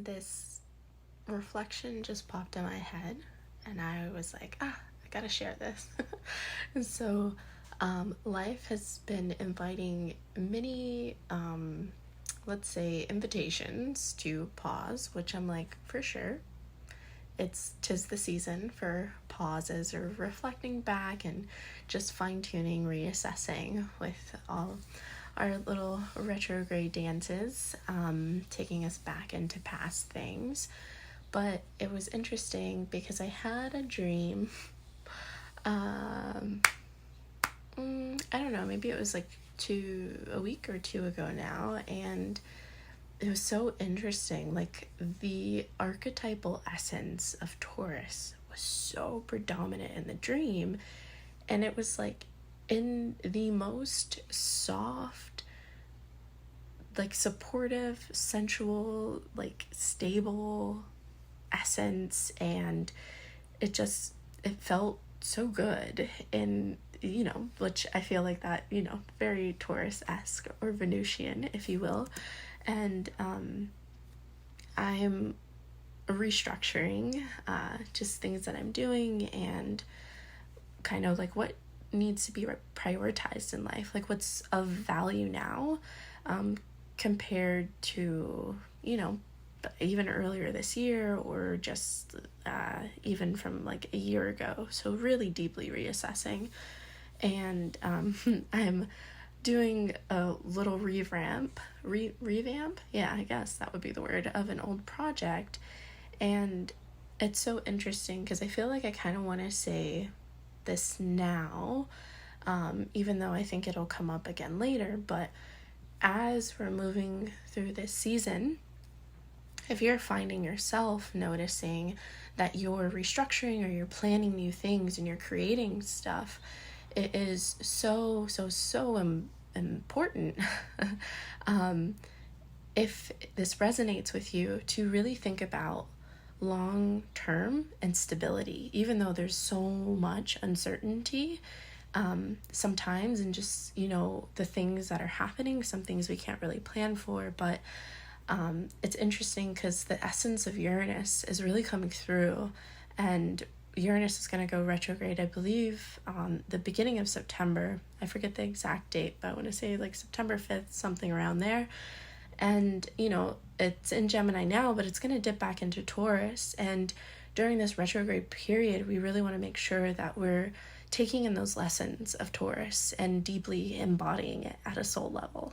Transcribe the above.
this reflection just popped in my head, and I was like, I gotta share this. And so, life has been inviting many, let's say, invitations to pause, which I'm like, for sure. Tis the season for pauses or reflecting back and just fine-tuning, reassessing with all our little retrograde dances, taking us back into past things. But it was interesting because I had a dream. I don't know, maybe it was like a week or two ago now, and it was so interesting. Like, the archetypal essence of Taurus was so predominant in the dream, and it was like in the most soft, like supportive, sensual, like stable essence, and it felt so good. And which I feel like that, very Taurus-esque or Venusian, if you will. And I'm restructuring just things that I'm doing, and kind of like what needs to be prioritized in life, like what's of value now, compared to even earlier this year, or just even from like a year ago. So really deeply reassessing. And I'm doing a little revamp, yeah, I guess that would be the word, of an old project. And it's so interesting because I feel like I kind of want to say this now, even though I think it'll come up again later. But as we're moving through this season, if you're finding yourself noticing that you're restructuring or you're planning new things and you're creating stuff, it is so important, if this resonates with you, to really think about long-term and stability, even though there's so much uncertainty sometimes, and just the things that are happening, some things we can't really plan for. But it's interesting because the essence of Uranus is really coming through, and Uranus is going to go retrograde, I believe, on the beginning of September. I forget the exact date, but I want to say like September 5th, something around there. And, it's in Gemini now, but it's going to dip back into Taurus. And during this retrograde period, we really want to make sure that we're taking in those lessons of Taurus and deeply embodying it at a soul level.